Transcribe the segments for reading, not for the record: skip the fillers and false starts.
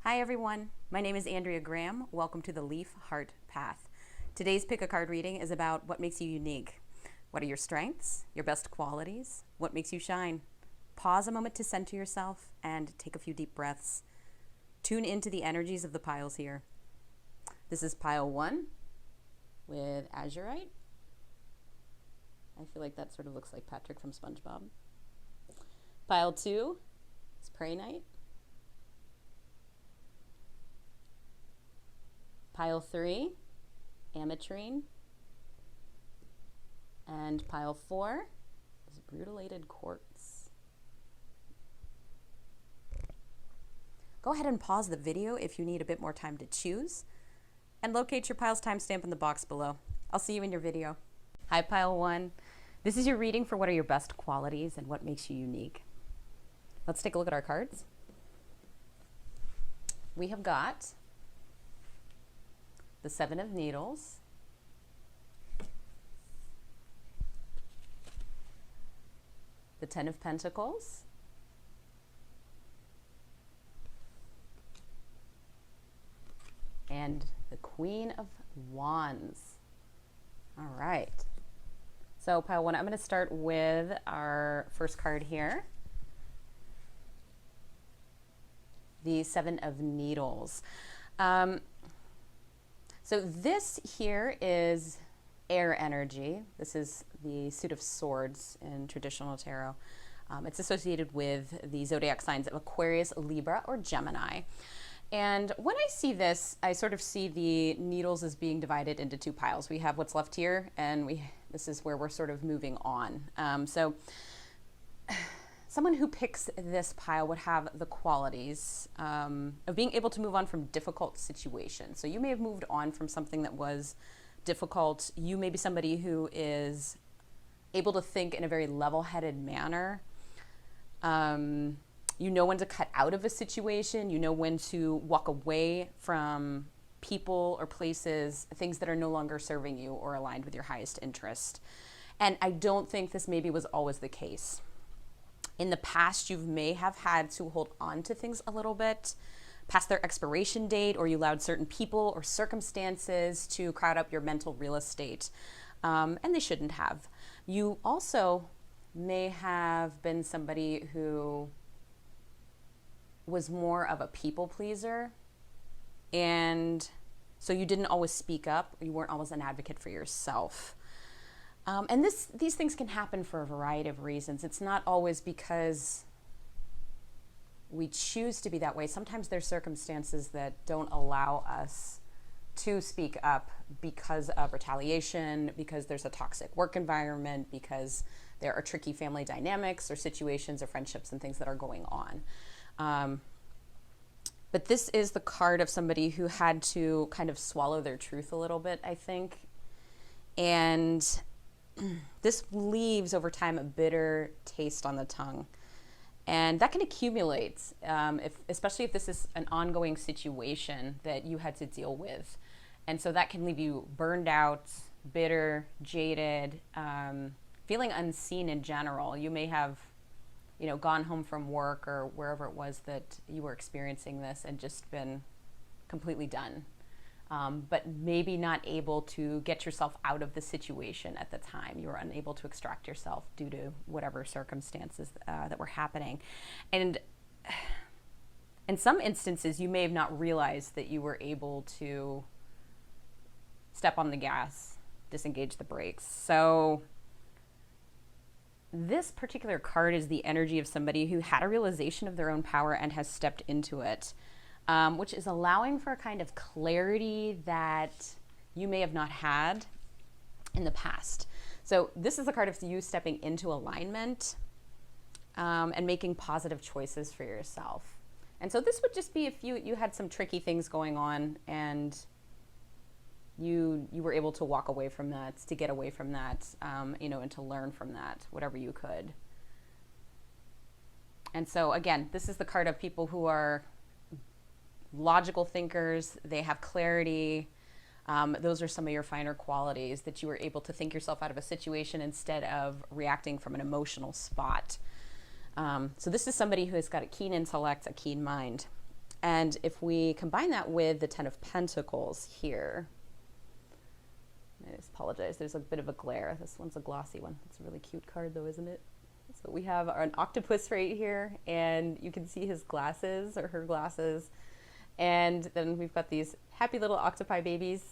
Hi everyone, my name is Andrea Graham. Welcome to the Leaf Heart Path. Today's pick-a-card reading is about what makes you unique. What are your strengths, your best qualities, what makes you shine? Pause a moment to center yourself and take a few deep breaths. Tune into the energies of the piles here. This is pile 1 with Azurite. I feel like that sort of looks like Patrick from SpongeBob. Pile 2 is Prehnite. Pile 3, Ametrine. And pile 4 is Rutilated Quartz. Go ahead and pause the video if you need a bit more time to choose, and locate your pile's timestamp in the box below. I'll see you in your video. Hi, pile 1. This is your reading for what are your best qualities and what makes you unique. Let's take a look at our cards. We have got the 7 of Needles, the 10 of Pentacles, and the Queen of Wands. All right. So pile 1, I'm going to start with our first card here, the 7 of Needles. So this here is air energy. This is the suit of swords in traditional tarot. It's associated with the zodiac signs of Aquarius, Libra, or Gemini. And when I see this, I sort of see the needles as being divided into 2 piles. We have what's left here, and this is where we're sort of moving on. Someone who picks this pile would have the qualities of being able to move on from difficult situations. So you may have moved on from something that was difficult. You may be somebody who is able to think in a very level-headed manner. You know when to cut out of a situation. You know when to walk away from people or places, things that are no longer serving you or aligned with your highest interest. And I don't think this maybe was always the case. In the past, you may have had to hold on to things a little bit past their expiration date, or you allowed certain people or circumstances to crowd up your mental real estate, and they shouldn't have. You also may have been somebody who was more of a people pleaser, and so you didn't always speak up, or you weren't always an advocate for yourself. And these things can happen for a variety of reasons. It's not always because we choose to be that way. Sometimes there's circumstances that don't allow us to speak up because of retaliation, because there's a toxic work environment, because there are tricky family dynamics or situations or friendships and things that are going on. But this is the card of somebody who had to kind of swallow their truth a little bit, I think. And this leaves over time a bitter taste on the tongue, and that can accumulate, especially if this is an ongoing situation that you had to deal with. And so that can leave you burned out, bitter, jaded, feeling unseen in general. You may have, gone home from work or wherever it was that you were experiencing this and just been completely done. But maybe not able to get yourself out of the situation at the time. You were unable to extract yourself due to whatever circumstances that were happening. And in some instances, you may have not realized that you were able to step on the gas, disengage the brakes. So this particular card is the energy of somebody who had a realization of their own power and has stepped into it. Which is allowing for a kind of clarity that you may have not had in the past. So this is the card of you stepping into alignment and making positive choices for yourself. And so this would just be if you had some tricky things going on and you were able to walk away from that, to get away from that, and to learn from that, whatever you could. And so again, this is the card of people who are logical thinkers. They have clarity. Those are some of your finer qualities, that you were able to think yourself out of a situation instead of reacting from an emotional spot. So this is somebody who has got a keen intellect, a keen mind. And if we combine that with the Ten of Pentacles here, I just apologize, there's a bit of a glare. This one's a glossy one. It's a really cute card though, isn't it? So we have an octopus right here, and you can see his glasses or her glasses. And then we've got these happy little octopi babies.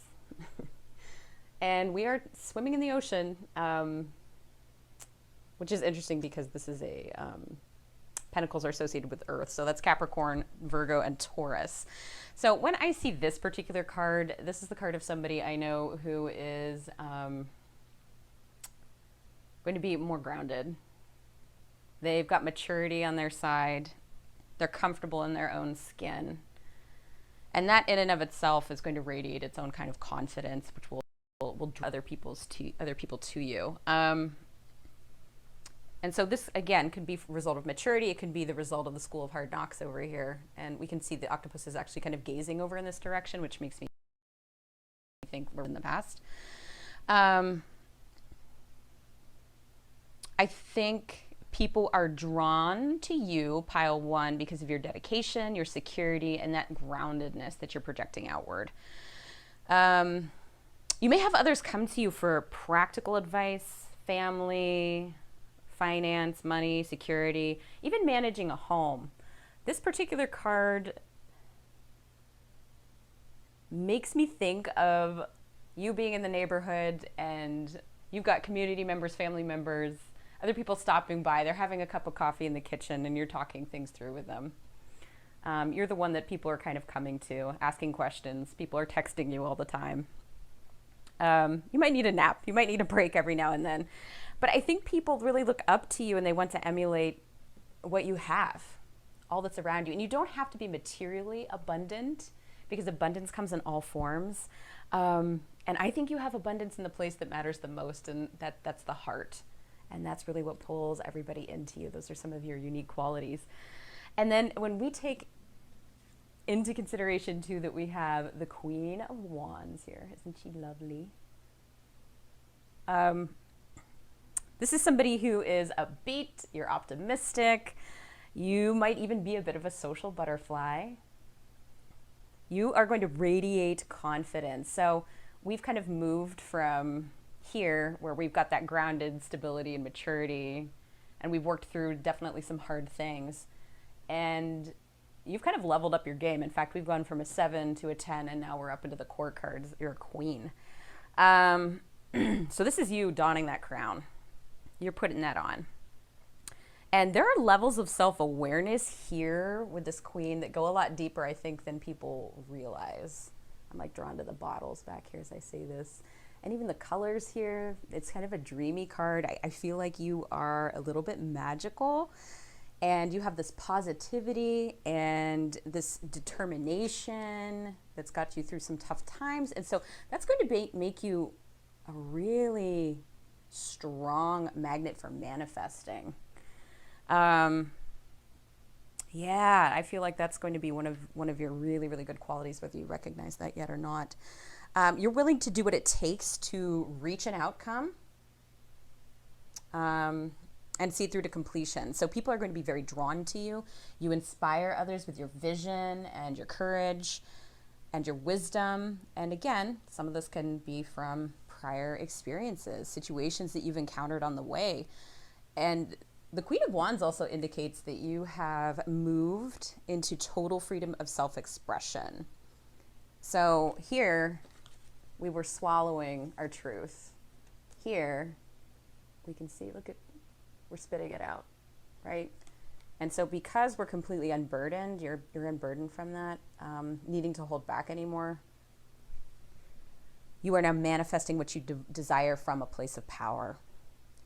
And we are swimming in the ocean, which is interesting because this is a, pentacles are associated with Earth. So that's Capricorn, Virgo, and Taurus. So when I see this particular card, this is the card of somebody I know who is going to be more grounded. They've got maturity on their side. They're comfortable in their own skin. And that in and of itself is going to radiate its own kind of confidence, which will draw other people to you. And so this, again, could be a result of maturity. It could be the result of the School of Hard Knocks over here. And we can see the octopus is actually kind of gazing over in this direction, which makes me think we're in the past. I think people are drawn to you, pile one, because of your dedication, your security, and that groundedness that you're projecting outward. You may have others come to you for practical advice, family, finance, money, security, even managing a home. This particular card makes me think of you being in the neighborhood and you've got community members, family members, other people stopping by. They're having a cup of coffee in the kitchen and you're talking things through with them. You're the one that people are kind of coming to, asking questions. People are texting you all the time. You might need a nap. You might need a break every now and then. But I think people really look up to you and they want to emulate what you have, all that's around you. And you don't have to be materially abundant because abundance comes in all forms. And I think you have abundance in the place that matters the most, and that's the heart. And that's really what pulls everybody into you. Those are some of your unique qualities. And then when we take into consideration too that we have the Queen of Wands here, isn't she lovely? This is somebody who is upbeat, you're optimistic, you might even be a bit of a social butterfly. You are going to radiate confidence. So we've kind of moved from here where we've got that grounded stability and maturity, and we've worked through definitely some hard things. And you've kind of leveled up your game. In fact, we've gone from a 7 to a 10, and now we're up into the court cards. You're a queen. So this is you donning that crown. You're putting that on. And there are levels of self-awareness here with this queen that go a lot deeper, I think, than people realize. I'm like drawn to the bottles back here as I say this. And even the colors here, it's kind of a dreamy card. I feel like you are a little bit magical. And you have this positivity and this determination that's got you through some tough times. And so that's going to make you a really strong magnet for manifesting. Yeah, I feel like that's going to be one of your really, really good qualities, whether you recognize that yet or not. You're willing to do what it takes to reach an outcome. And see it through to completion. So people are going to be very drawn to you. You inspire others with your vision and your courage and your wisdom. And again, some of this can be from prior experiences, situations that you've encountered on the way. And the Queen of Wands also indicates that you have moved into total freedom of self-expression. So here, we were swallowing our truth. Here, we can see, look at, we're spitting it out, right? And so because we're completely unburdened, you're unburdened from that, needing to hold back anymore, you are now manifesting what you desire from a place of power.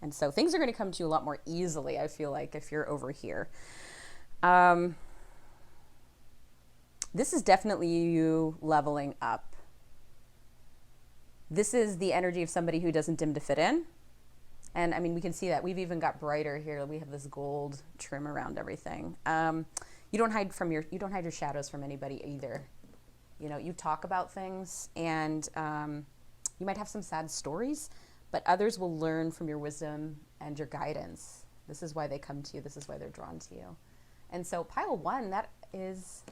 And so things are going to come to you a lot more easily, I feel like, if you're over here. This is definitely you leveling up. This is the energy of somebody who doesn't dim to fit in. And I mean, we can see that. We've even got brighter here. We have this gold trim around everything. You don't hide your shadows from anybody either. You know, you talk about things, and you might have some sad stories, but others will learn from your wisdom and your guidance. This is why they come to you. This is why they're drawn to you. And so pile one, that is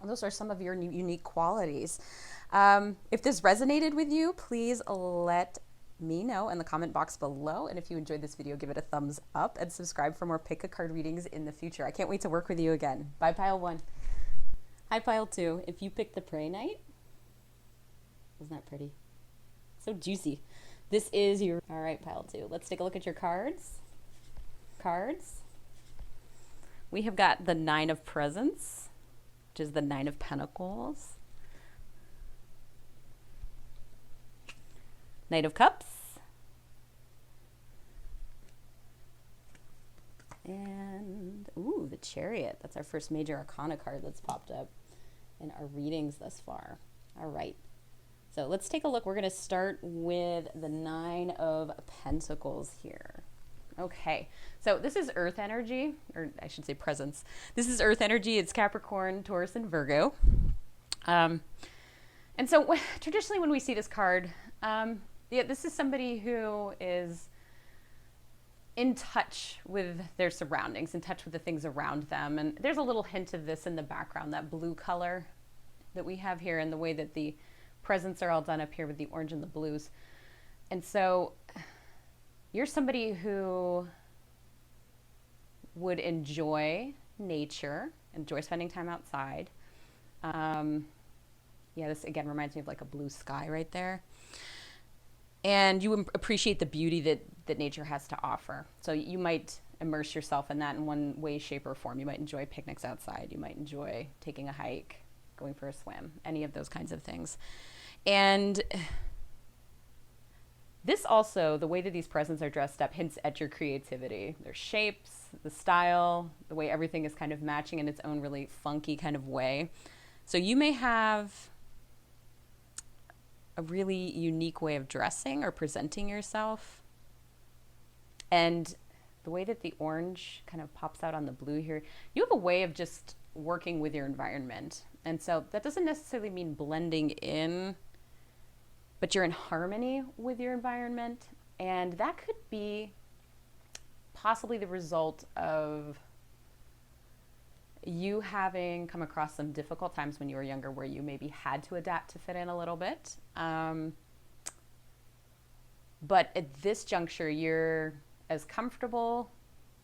Those are some of your unique qualities. If this resonated with you, please let me know in the comment box below. And if you enjoyed this video, give it a thumbs up and subscribe for more pick-a-card readings in the future. I can't wait to work with you again. Bye, Pile 1. Hi, Pile 2. If you picked the Prehnite, isn't that pretty? So juicy. This is your... All right, Pile 2. Let's take a look at your cards. We have got the 9 of Presents, which is the 9 of Pentacles. Knight of Cups. And, ooh, the Chariot. That's our first major Arcana card that's popped up in our readings thus far. All right. So let's take a look. We're going to start with the 9 of Pentacles here. Okay. So this is Earth energy, or I should say presence. This is Earth energy. It's Capricorn, Taurus, and Virgo. And so traditionally when we see this card, this is somebody who is in touch with their surroundings, in touch with the things around them. And there's a little hint of this in the background, that blue color that we have here, and the way that the presents are all done up here with the orange and the blues. And so you're somebody who would enjoy nature, enjoy spending time outside. Yeah, this again reminds me of like a blue sky right there. And you appreciate the beauty that nature has to offer. So you might immerse yourself in that in one way, shape, or form. You might enjoy picnics outside. You might enjoy taking a hike, going for a swim, any of those kinds of things. And this also, the way that these presents are dressed up, hints at your creativity. Their shapes, the style, the way everything is kind of matching in its own really funky kind of way. So you may have a really unique way of dressing or presenting yourself. And the way that the orange kind of pops out on the blue here, you have a way of just working with your environment. And so that doesn't necessarily mean blending in, but you're in harmony with your environment. And that could be possibly the result of you having come across some difficult times when you were younger where you maybe had to adapt to fit in a little bit. But at this juncture, you're as comfortable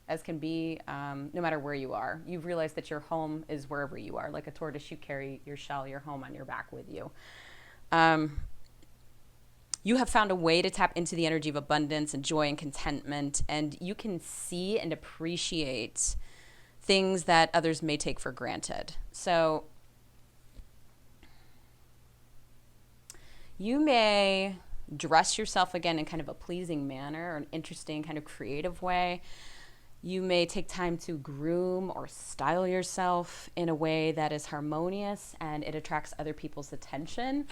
as can be, no matter where you are. You've realized that your home is wherever you are. Like a tortoise, you carry your shell, your home on your back with you. You have found a way to tap into the energy of abundance and joy and contentment, and you can see and appreciate things that others may take for granted. So you may dress yourself again in kind of a pleasing manner or an interesting kind of creative way. You may take time to groom or style yourself in a way that is harmonious and it attracts other people's attention.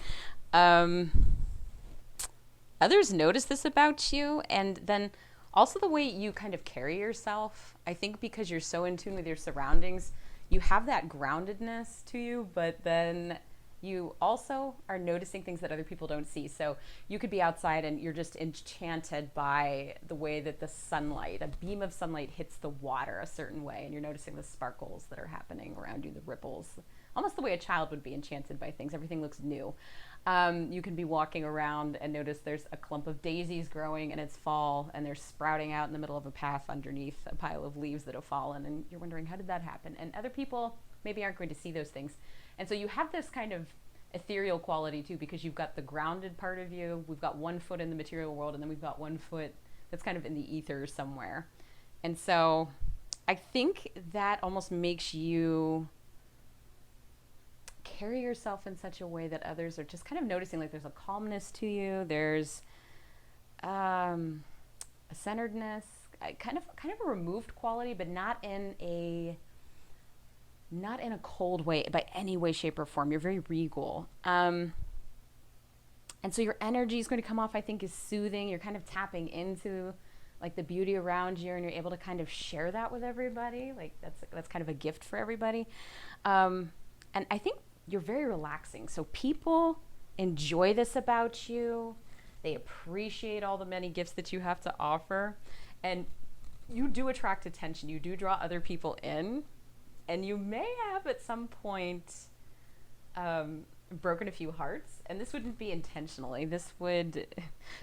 Others notice this about you, and then also the way you kind of carry yourself. I think because you're so in tune with your surroundings, you have that groundedness to you, but then you also are noticing things that other people don't see. So you could be outside and you're just enchanted by the way that the sunlight, a beam of sunlight hits the water a certain way, and you're noticing the sparkles that are happening around you, the ripples, almost the way a child would be enchanted by things. Everything looks new. You can be walking around and notice there's a clump of daisies growing and it's fall and they're sprouting out in the middle of a path underneath a pile of leaves that have fallen, and you're wondering, how did that happen? And other people maybe aren't going to see those things. And so you have this kind of ethereal quality too, because you've got the grounded part of you. We've got one foot in the material world, and then we've got one foot that's kind of in the ether somewhere. And so I think that almost makes you carry yourself in such a way that others are just kind of noticing, like there's a calmness to you, there's a centeredness, kind of a removed quality, but not in a cold way by any way, shape, or form. You're very regal. And so your energy is going to come off, I think, is soothing. You're kind of tapping into like the beauty around you, and you're able to kind of share that with everybody. Like that's kind of a gift for everybody. And I think you're very relaxing. So people enjoy this about you. They appreciate all the many gifts that you have to offer. And you do attract attention. You do draw other people in. And you may have at some point broken a few hearts, and this wouldn't be intentionally. This would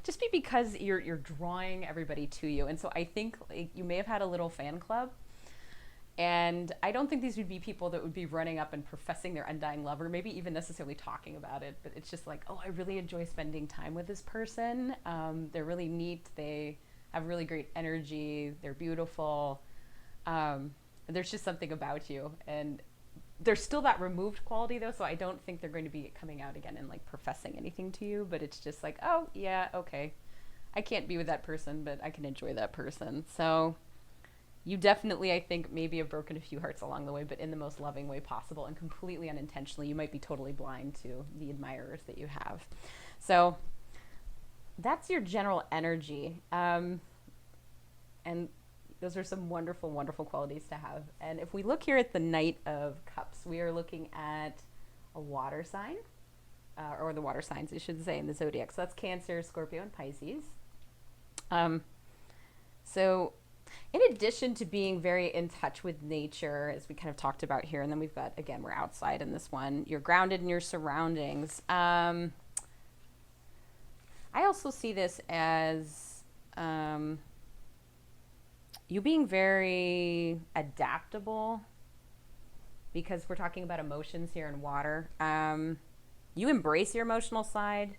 just be because you're drawing everybody to you. And so I think like, you may have had a little fan club, and I don't think these would be people that would be running up and professing their undying love, or maybe even necessarily talking about it, but it's just like, oh, I really enjoy spending time with this person. They're really neat. They have really great energy. They're beautiful. There's just something about you. And there's still that removed quality though, so I don't think they're going to be coming out again and like professing anything to you, but it's just like, oh yeah, okay, I can't be with that person, but I can enjoy that person. So you definitely, I think, maybe have broken a few hearts along the way, but in the most loving way possible and completely unintentionally. You might be totally blind to the admirers that you have. So that's your general energy. And those are some wonderful, wonderful qualities to have. And if we look here at the Knight of Cups, we are looking at a water sign, or the water signs, I should say, in the zodiac. So that's Cancer, Scorpio, and Pisces. So in addition to being very in touch with nature, as we kind of talked about here, and then we've got, again, we're outside in this one, you're grounded in your surroundings. I also see this as you being very adaptable, because we're talking about emotions here in water. You embrace your emotional side.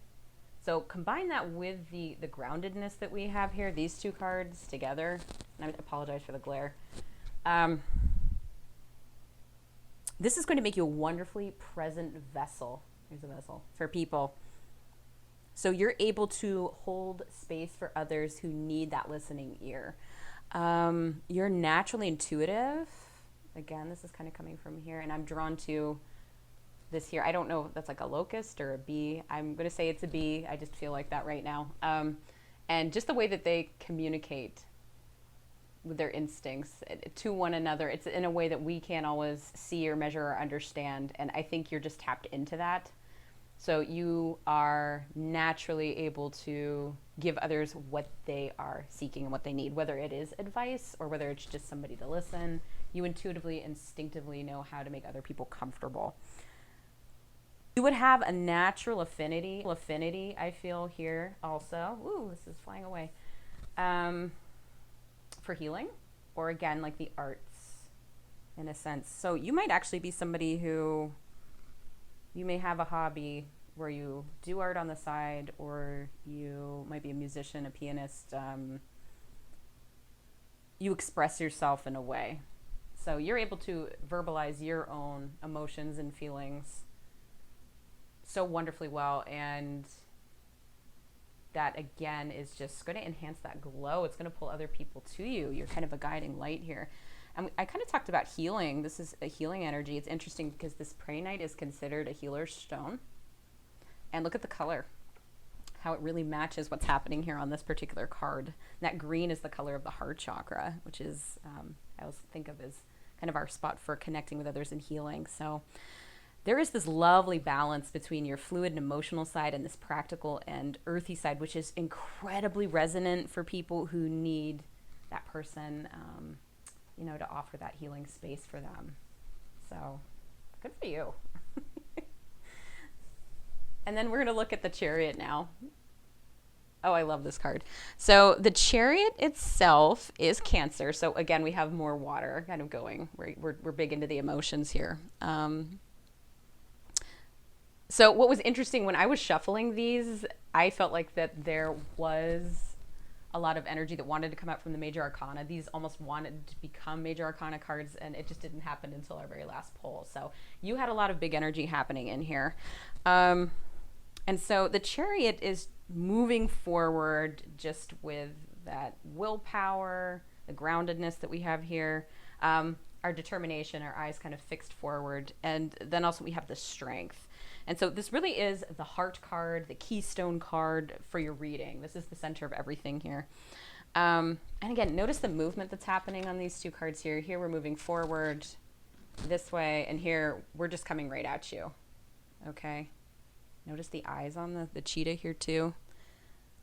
So combine that with the groundedness that we have here, these two cards together. And I apologize for the glare. This is going to make you a wonderfully present vessel. Here's a vessel for people. So you're able to hold space for others who need that listening ear. You're naturally intuitive. Again, this is kind of coming from here, and I'm drawn to this here. I don't know if that's like a locust or a bee. I'm going to say it's a bee. I just feel like that right now. And just the way that they communicate with their instincts to one another, it's in a way that we can't always see or measure or understand. And I think you're just tapped into that. So you are naturally able to give others what they are seeking and what they need, whether it is advice or whether it's just somebody to listen. You intuitively, instinctively know how to make other people comfortable. You would have a natural affinity, I feel here also. Ooh, this is flying away. For healing, or again, like the arts in a sense. So you might actually be somebody who, you may have a hobby where you do art on the side, or you might be a musician, a pianist. You express yourself in a way. So you're able to verbalize your own emotions and feelings so wonderfully well, and that again is just going to enhance that glow. It's going to pull other people to you. You're kind of a guiding light here. And I kind of talked about healing. This is a healing energy. It's interesting because this Prehnite is considered a healer's stone. And look at the color, how it really matches what's happening here on this particular card. That green is the color of the heart chakra, which is, I always think of as kind of our spot for connecting with others and healing. So there is this lovely balance between your fluid and emotional side and this practical and earthy side, which is incredibly resonant for people who need that person, to offer that healing space for them. So good for you. And then we're going to look at the Chariot now. Oh, I love this card. So the Chariot itself is Cancer. So again, we have more water kind of going. We're big into the emotions here. So what was interesting when I was shuffling these, I felt like that there was a lot of energy that wanted to come out from the Major Arcana. These almost wanted to become Major Arcana cards, and it just didn't happen until our very last pull. So you had a lot of big energy happening in here. And so the Chariot is moving forward just with that willpower, the groundedness that we have here, our determination, our eyes kind of fixed forward, and then also we have the strength. And so this really is the heart card, the keystone card for your reading. This is the center of everything here. And again, notice the movement that's happening on these two cards here. Here we're moving forward this way, and here we're just coming right at you. Okay? Notice the eyes on the cheetah here too.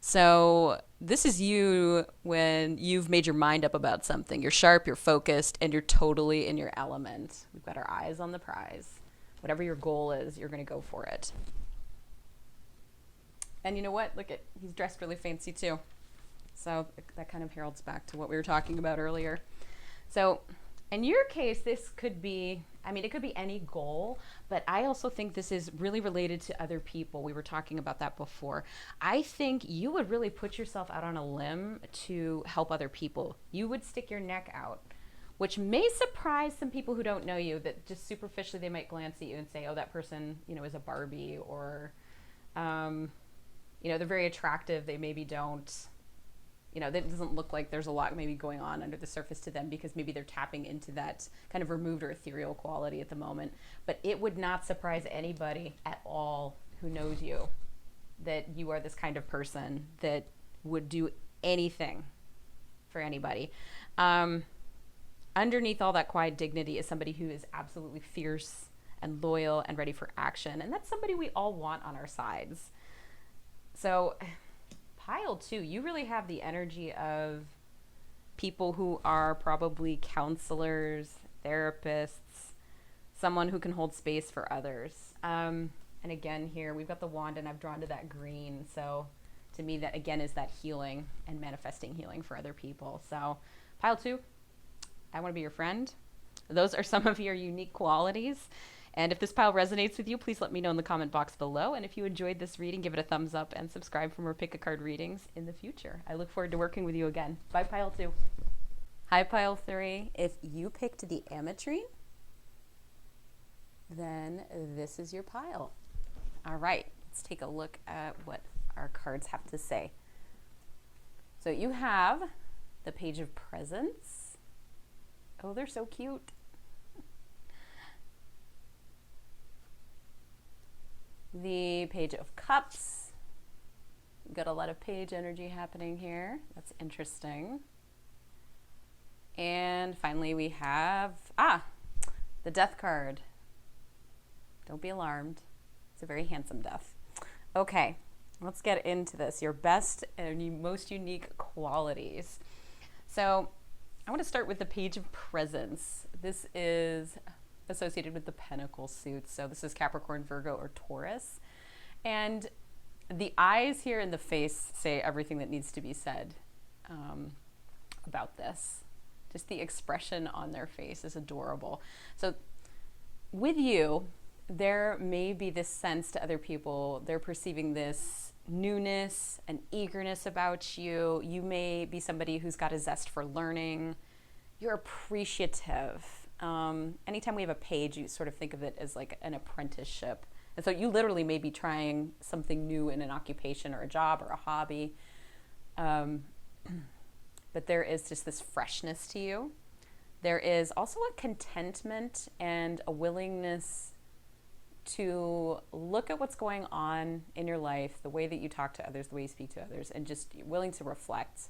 So this is you when you've made your mind up about something. You're sharp, you're focused, and you're totally in your element. We've got our eyes on the prize. Whatever your goal is, you're going to go for it. And you know what? Look at, he's dressed really fancy too. So that kind of heralds back to what we were talking about earlier. So in your case, this could be, I mean, it could be any goal, but I also think this is really related to other people. We were talking about that before. I think you would really put yourself out on a limb to help other people. You would stick your neck out, which may surprise some people who don't know you, that just superficially they might glance at you and say, oh, that person, you know, is a Barbie, or, you know, they're very attractive. They maybe don't, you know, that doesn't look like there's a lot maybe going on under the surface to them, because maybe they're tapping into that kind of removed or ethereal quality at the moment. But it would not surprise anybody at all who knows you that you are this kind of person that would do anything for anybody. Underneath all that quiet dignity is somebody who is absolutely fierce and loyal and ready for action. And that's somebody we all want on our sides. So pile 2, you really have the energy of people who are probably counselors, therapists, someone who can hold space for others. And again, here we've got the wand, and I've drawn to that green. So to me, that again is that healing and manifesting healing for other people. So pile 2, I want to be your friend. Those are some of your unique qualities. And if this pile resonates with you, please let me know in the comment box below. And if you enjoyed this reading, give it a thumbs up and subscribe for more Pick-a-Card readings in the future. I look forward to working with you again. Bye, pile 2. Hi, pile 3. If you picked the Ametrine, then this is your pile. All right, let's take a look at what our cards have to say. So you have the Page of Presents. Oh, they're so cute. The Page of Cups. Got a lot of page energy happening here. That's interesting. And finally we have, the Death card. Don't be alarmed. It's a very handsome death. Okay, let's get into this. Your best and most unique qualities. So I want to start with the Page of Presents. This is associated with the Pentacle suit. So this is Capricorn, Virgo, or Taurus. And the eyes here and the face say everything that needs to be said about this. Just the expression on their face is adorable. So with you, there may be this sense to other people, they're perceiving this newness and eagerness about you. You may be somebody who's got a zest for learning. You're appreciative. Anytime we have a page, you sort of think of it as like an apprenticeship. And so you literally may be trying something new in an occupation or a job or a hobby. But there is just this freshness to you. There is also a contentment and a willingness to look at what's going on in your life, the way that you talk to others, the way you speak to others, and just willing to reflect.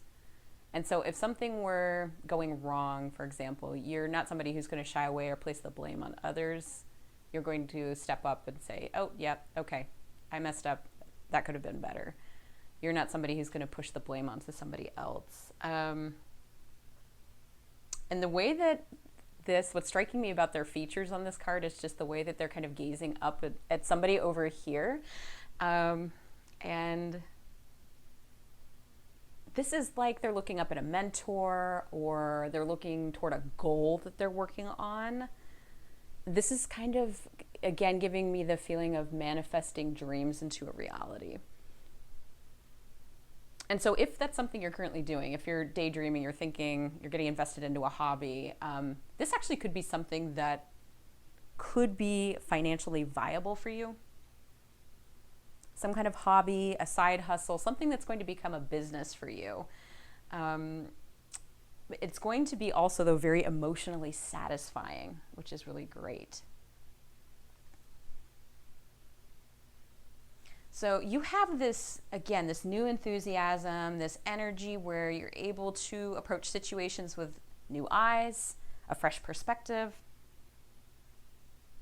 And so if something were going wrong, for example, you're not somebody who's going to shy away or place the blame on others. You're going to step up and say, oh, yeah, okay, I messed up. That could have been better. You're not somebody who's going to push the blame onto somebody else. And the way that what's striking me about their features on this card is just the way that they're kind of gazing up at somebody over here. And this is like they're looking up at a mentor, or they're looking toward a goal that they're working on. This is kind of, again, giving me the feeling of manifesting dreams into a reality. And so if that's something you're currently doing, if you're daydreaming, you're thinking, you're getting invested into a hobby, this actually could be something that could be financially viable for you. Some kind of hobby, a side hustle, something that's going to become a business for you. It's going to be also, though, very emotionally satisfying, which is really great. So you have this, again, this new enthusiasm, this energy where you're able to approach situations with new eyes, a fresh perspective.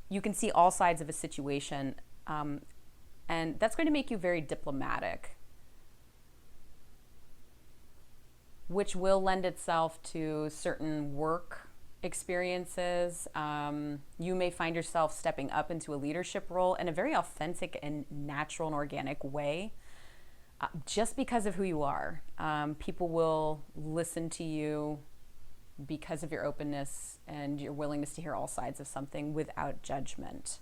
You can see all sides of a situation, and that's going to make you very diplomatic, which will lend itself to certain work experiences. You may find yourself stepping up into a leadership role in a very authentic and natural and organic way, just because of who you are. People will listen to you because of your openness and your willingness to hear all sides of something without judgment.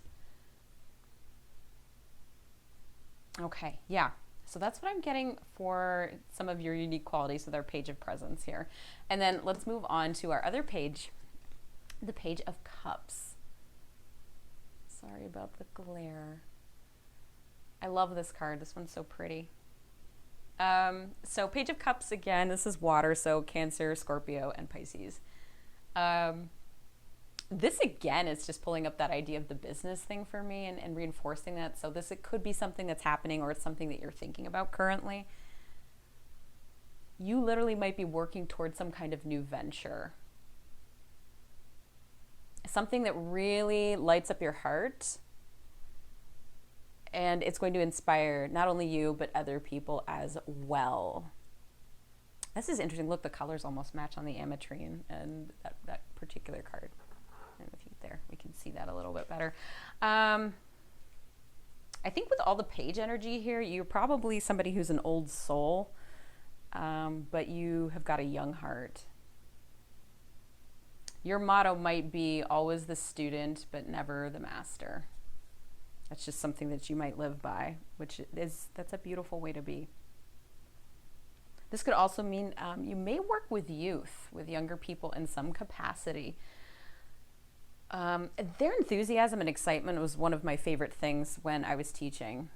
Okay, yeah. So that's what I'm getting for some of your unique qualities with our page of presence here. And then let's move on to our other page, the Page of Cups. Sorry about the glare. I love this card. This one's so pretty. So Page of Cups, again, this is water, so Cancer, Scorpio, and Pisces. This, again, is just pulling up that idea of the business thing for me and reinforcing that. So this, it could be something that's happening, or it's something that you're thinking about currently. You literally might be working towards some kind of new venture. Something that really lights up your heart. And it's going to inspire not only you, but other people as well. This is interesting. Look, the colors almost match on the Ametrine and that particular card. And if you there, we can see that a little bit better. I think with all the page energy here, you're probably somebody who's an old soul, but you have got a young heart. Your motto might be always the student, but never the master. That's just something that you might live by, that's a beautiful way to be. This could also mean you may work with youth, with younger people in some capacity. Their enthusiasm and excitement was one of my favorite things when I was teaching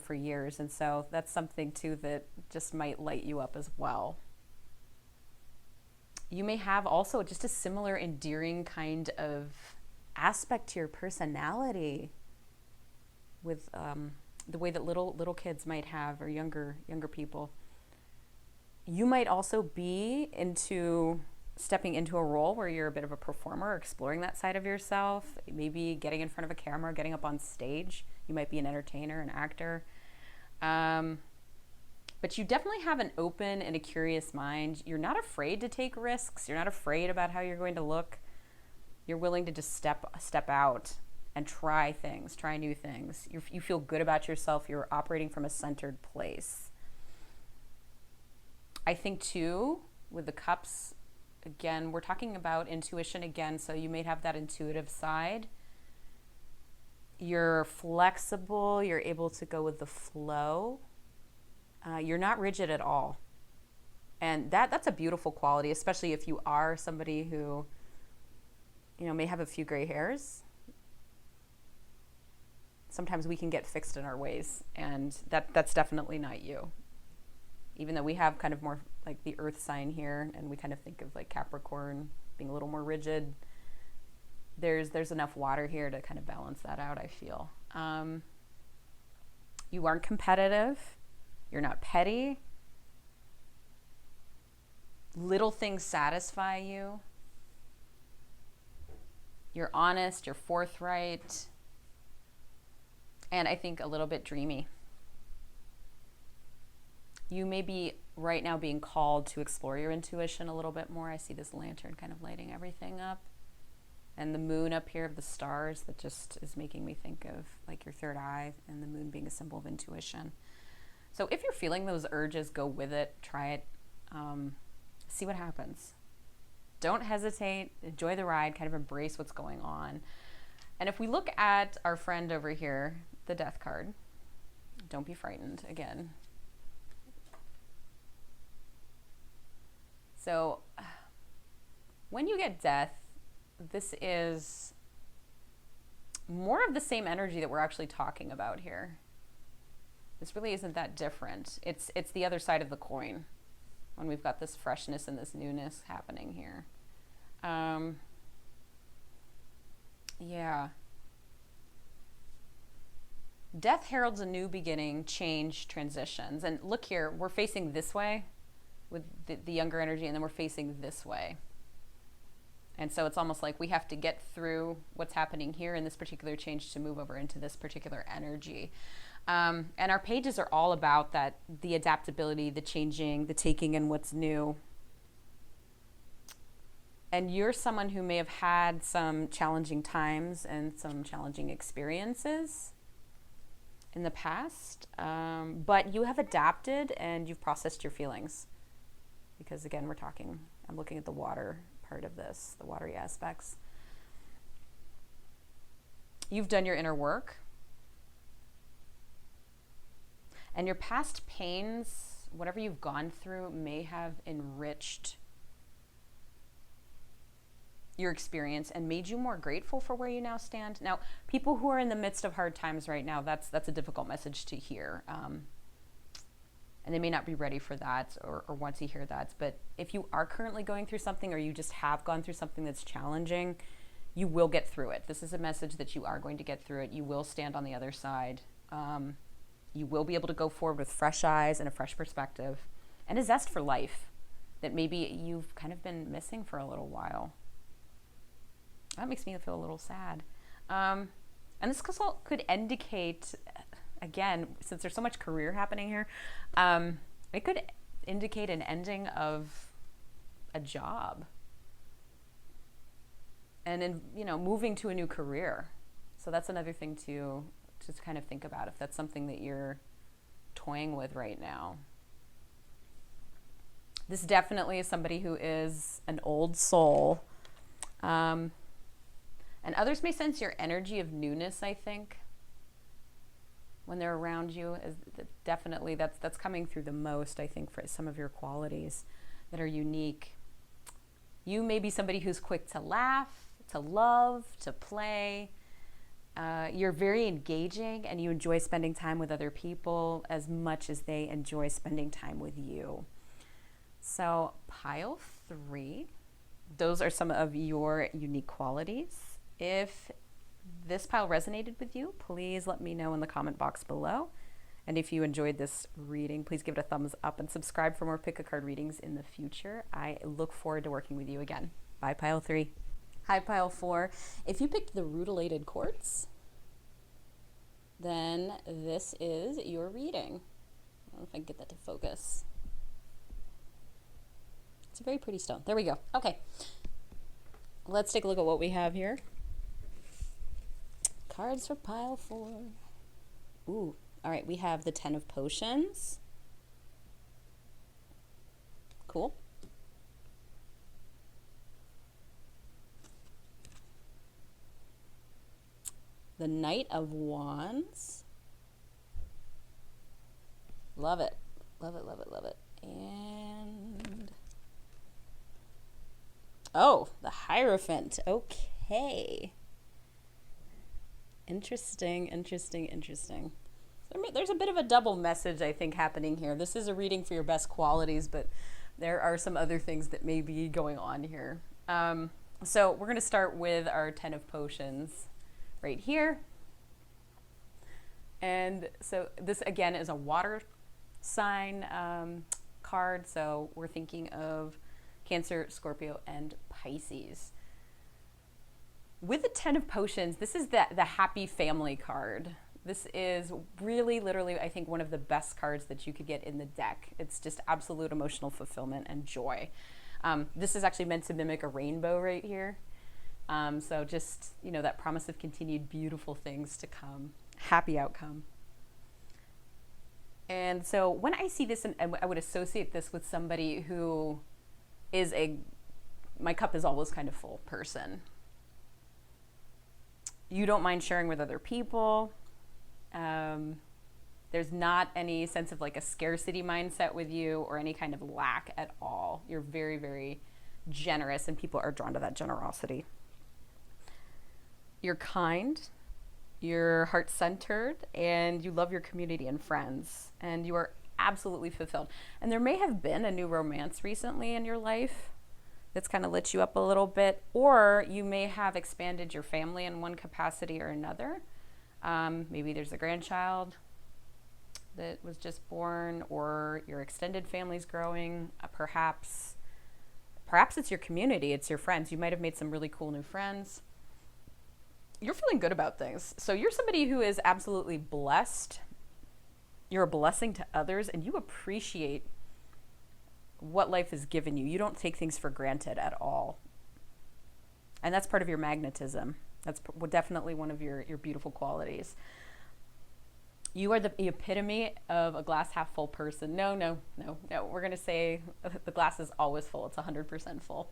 for years. And so that's something too that just might light you up as well. You may have also just a similar endearing kind of aspect to your personality with the way that little kids might have, or younger people. You might also be into stepping into a role where you're a bit of a performer, or exploring that side of yourself, maybe getting in front of a camera, getting up on stage. You might be an entertainer, an actor. But you definitely have an open and a curious mind. You're not afraid to take risks. You're not afraid about how you're going to look. You're willing to just step out and try things, try new things. You feel good about yourself. You're operating from a centered place. I think too, with the cups, again, we're talking about intuition again, so you may have that intuitive side. You're flexible. You're able to go with the flow. You're not rigid at all. And that's a beautiful quality, especially if you are somebody who, may have a few gray hairs. Sometimes we can get fixed in our ways, and that's definitely not you. Even though we have kind of more like the earth sign here, and we kind of think of like Capricorn being a little more rigid, there's enough water here to kind of balance that out, I feel. You aren't competitive. You're not petty. Little things satisfy you. You're honest, you're forthright, and I think a little bit dreamy. You may be right now being called to explore your intuition a little bit more. I see this lantern kind of lighting everything up. And the moon up here of the stars, that just is making me think of like your third eye, and the moon being a symbol of intuition. So if you're feeling those urges, go with it, try it, see what happens. Don't hesitate, enjoy the ride, kind of embrace what's going on. And if we look at our friend over here, the Death card, don't be frightened again. So when you get Death, this is more of the same energy that we're actually talking about here. This really isn't that different. It's the other side of the coin when we've got this freshness and this newness happening here. Yeah. Death heralds a new beginning, change, transitions. And look here, we're facing this way with the younger energy, and then we're facing this way. And so it's almost like we have to get through what's happening here in this particular change to move over into this particular energy. And our pages are all about that, the adaptability, the changing, the taking in what's new. And you're someone who may have had some challenging times and some challenging experiences in the past, but you have adapted and you've processed your feelings. Because again, I'm looking at the water part of this, the watery aspects. You've done your inner work. And your past pains, whatever you've gone through, may have enriched your experience and made you more grateful for where you now stand. Now, people who are in the midst of hard times right now, that's a difficult message to hear. And they may not be ready for that or want to hear that. But if you are currently going through something, or you just have gone through something that's challenging, you will get through it. This is a message that you are going to get through it. You will stand on the other side. You will be able to go forward with fresh eyes and a fresh perspective and a zest for life that maybe you've kind of been missing for a little while. That makes me feel a little sad. And this could indicate, again, since there's so much career happening here, it could indicate an ending of a job and moving to a new career. So that's another thing to kind of think about if that's something that you're toying with right now. This definitely is somebody who is an old soul. And others may sense your energy of newness, I think, when they're around you. Definitely, that's coming through the most, I think, for some of your qualities that are unique. You may be somebody who's quick to laugh, to love, to play. You're very engaging, and you enjoy spending time with other people as much as they enjoy spending time with you. So, pile 3, those are some of your unique qualities. If this pile resonated with you, please let me know in the comment box below. And if you enjoyed this reading, please give it a thumbs up and subscribe for more pick-a-card readings in the future. I look forward to working with you again. Bye, pile 3. Hi, pile 4. If you picked the Rutilated Quartz, then this is your reading. I don't know if I can get that to focus. It's a very pretty stone. There we go. Okay. Let's take a look at what we have here. Cards for pile 4. Ooh. All right, we have the 10 of Potions. Cool. The Knight of Wands. Love it. Love it, love it, love it. And oh, the Hierophant. Okay. Interesting, interesting, interesting. There's a bit of a double message, I think, happening here. This is a reading for your best qualities, but there are some other things that may be going on here. So we're going to start with our 10 of Potions right here. And so this, again, is a water sign card. So we're thinking of Cancer, Scorpio, and Pisces. With the 10 of Potions, this is the happy family card. This is really, literally, I think, one of the best cards that you could get in the deck. It's just absolute emotional fulfillment and joy. This is actually meant to mimic a rainbow right here. So just, that promise of continued beautiful things to come, happy outcome. And so when I see this, and I would associate this with somebody who is my cup is always kind of full person. You don't mind sharing with other people. There's not any sense of like a scarcity mindset with you or any kind of lack at all. You're very, very generous, and people are drawn to that generosity. You're kind, you're heart-centered, and you love your community and friends, and you are absolutely fulfilled. And there may have been a new romance recently in your life that's kind of lit you up a little bit, or you may have expanded your family in one capacity or another. Maybe there's a grandchild that was just born, or your extended family's growing. Perhaps it's your community, it's your friends. You might have made some really cool new friends. You're feeling good about things. So you're somebody who is absolutely blessed. You're a blessing to others, and you appreciate what life has given you. You don't take things for granted at all. And that's part of your magnetism. That's definitely one of your beautiful qualities. You are the epitome of a glass half full person. No. We're going to say the glass is always full. It's 100% full.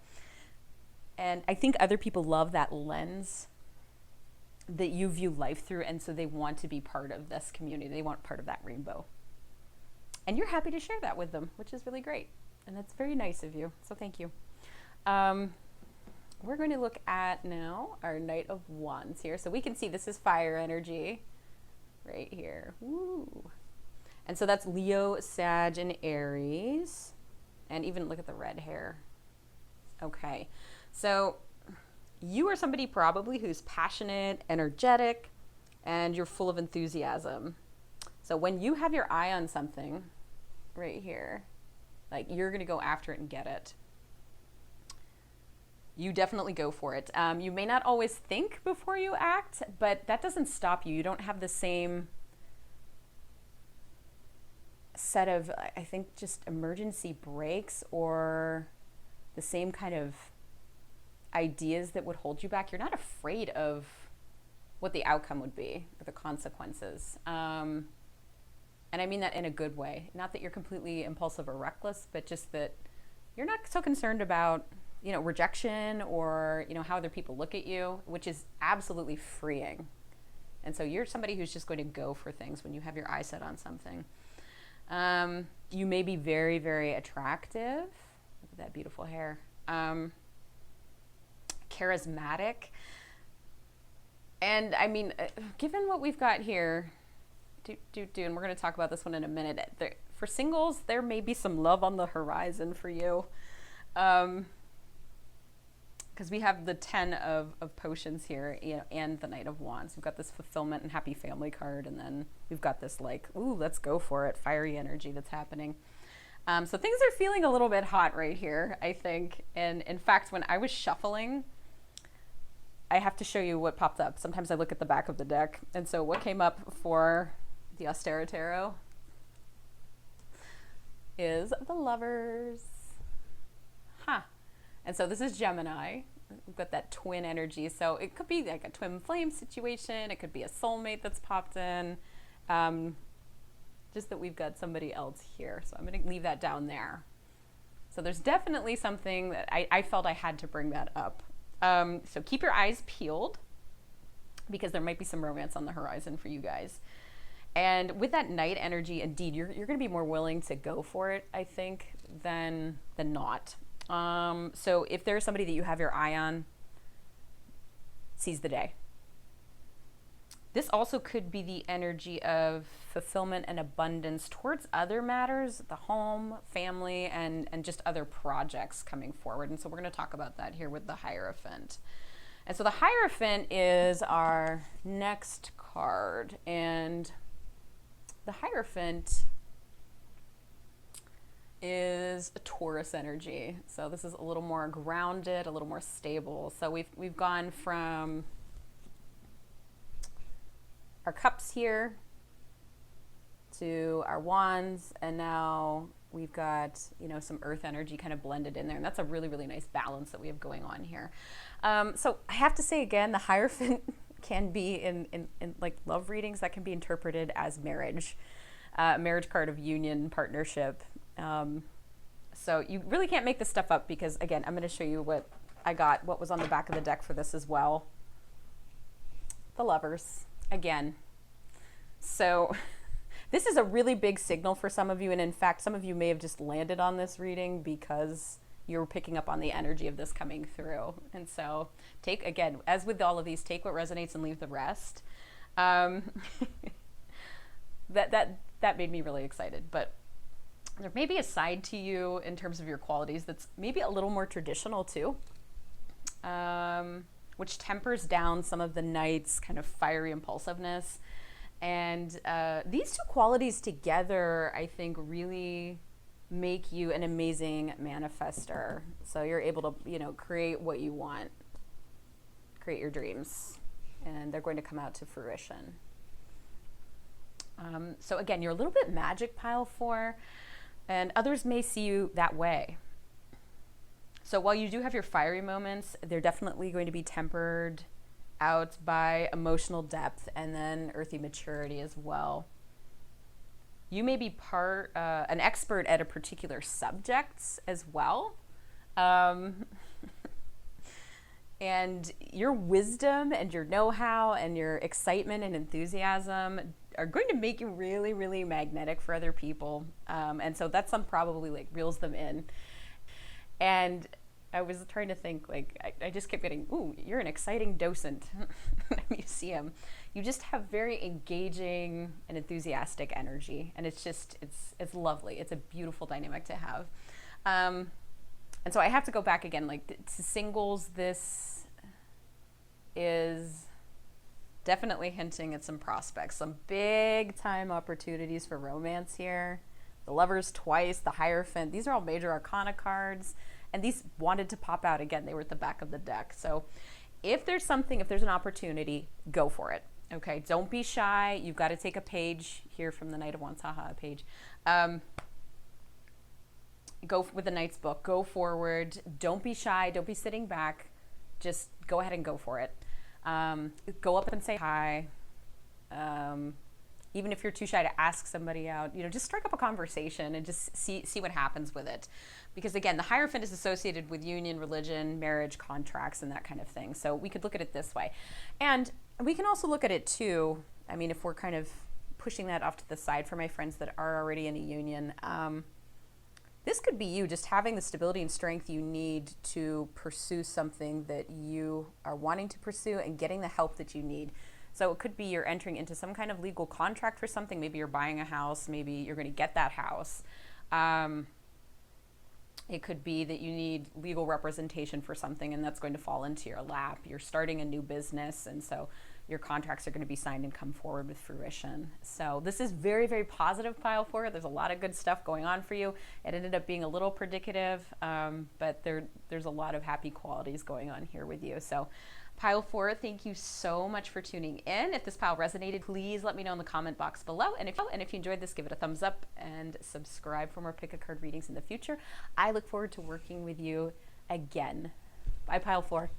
And I think other people love that lens that you view life through. And so they want to be part of this community. They want part of that rainbow. And you're happy to share that with them, which is really great. And that's very nice of you. So thank you. We're going to look at now our Knight of Wands here. So we can see this is fire energy right here. Woo. And so that's Leo, Sag, and Aries. And even look at the red hair. Okay. So you are somebody probably who's passionate, energetic, and you're full of enthusiasm. So when you have your eye on something right here, like you're going to go after it and get it. You definitely go for it. You may not always think before you act, but that doesn't stop you. You don't have the same set of, I think, just emergency brakes or the same kind of ideas that would hold you back. You're not afraid of what the outcome would be or the consequences. And I mean that in a good way. Not that you're completely impulsive or reckless, but just that you're not so concerned about rejection or, how other people look at you, which is absolutely freeing. And so you're somebody who's just going to go for things when you have your eye set on something. You may be very, very attractive. Look at that beautiful hair. Charismatic. And I mean, given what we've got here, and we're going to talk about this one in a minute. For singles, there may be some love on the horizon for you. Because we have the 10 of potions here, and the Knight of Wands. We've got this fulfillment and happy family card, and then we've got this ooh, let's go for it, fiery energy that's happening. So things are feeling a little bit hot right here, I think. And in fact, when I was shuffling, I have to show you what popped up. Sometimes I look at the back of the deck. And so what came up for the Ostara Tarot is the Lovers. And so this is Gemini. We've got that twin energy. So it could be like a twin flame situation. It could be a soulmate that's popped in. Just that we've got somebody else here. So I'm going to leave that down there. So there's definitely something that I felt I had to bring that up. So keep your eyes peeled because there might be some romance on the horizon for you guys. And with that Knight energy, indeed, you're going to be more willing to go for it, I think, than not. So if there's somebody that you have your eye on, seize the day. This also could be the energy of fulfillment and abundance towards other matters, the home, family, and just other projects coming forward. And so we're going to talk about that here with the Hierophant. And so the Hierophant is our next card. And the Hierophant is a Taurus energy. So this is a little more grounded, a little more stable. So we've gone from our cups here to our wands, and now we've got some earth energy kind of blended in there, and that's a really, really nice balance that we have going on here. So I have to say again, the Hierophant can be in like love readings, that can be interpreted as marriage, marriage card of union, partnership. So you really can't make this stuff up because again, I'm going to show you what was on the back of the deck for this as well. The Lovers again. So this is a really big signal for some of you, and in fact, some of you may have just landed on this reading because you're picking up on the energy of this coming through. And so take, again, as with all of these, take what resonates and leave the rest. That made me really excited, but there may be a side to you in terms of your qualities that's maybe a little more traditional too, which tempers down some of the Knight's kind of fiery impulsiveness. And these two qualities together, I think, really make you an amazing manifester. So you're able to, create what you want, create your dreams, and they're going to come out to fruition. So again, you're a little bit magic pile 4, and others may see you that way. So while you do have your fiery moments, they're definitely going to be tempered out by emotional depth and then earthy maturity as well. You may be an expert at a particular subject as well. And your wisdom and your know-how and your excitement and enthusiasm are going to make you really, really magnetic for other people. And so that's some probably like reels them in. And I was trying to think, like, I just kept getting, ooh, you're an exciting docent at a museum. You just have very engaging and enthusiastic energy. And it's just, it's lovely. It's a beautiful dynamic to have. And so I have to go back again, like to singles, this is definitely hinting at some prospects, some big time opportunities for romance here. The Lovers twice, the Hierophant, these are all major Arcana cards. And these wanted to pop out again. They were at the back of the deck. So if there's an opportunity, go for it. Okay, don't be shy. You've got to take a page here from the Knight of Wands, haha, a page. Go with the Knight's book. Go forward. Don't be shy. Don't be sitting back. Just go ahead and go for it. Go up and say hi. Even if you're too shy to ask somebody out, just strike up a conversation and just see what happens with it. Because again, the Hierophant is associated with union, religion, marriage, contracts, and that kind of thing. So we could look at it this way. And we can also look at it too, I mean, if we're kind of pushing that off to the side for my friends that are already in a union, this could be you just having the stability and strength you need to pursue something that you are wanting to pursue and getting the help that you need. So it could be you're entering into some kind of legal contract for something. Maybe you're buying a house. Maybe you're going to get that house. It could be that you need legal representation for something and that's going to fall into your lap. You're starting a new business and so your contracts are going to be signed and come forward with fruition. So this is very, very positive, Pile 4. There's a lot of good stuff going on for you. It ended up being a little predicative, but there's a lot of happy qualities going on here with you. So Pile 4, thank you so much for tuning in. If this pile resonated, please let me know in the comment box below. And if you enjoyed this, give it a thumbs up and subscribe for more pick-a-card readings in the future. I look forward to working with you again. Bye, Pile 4.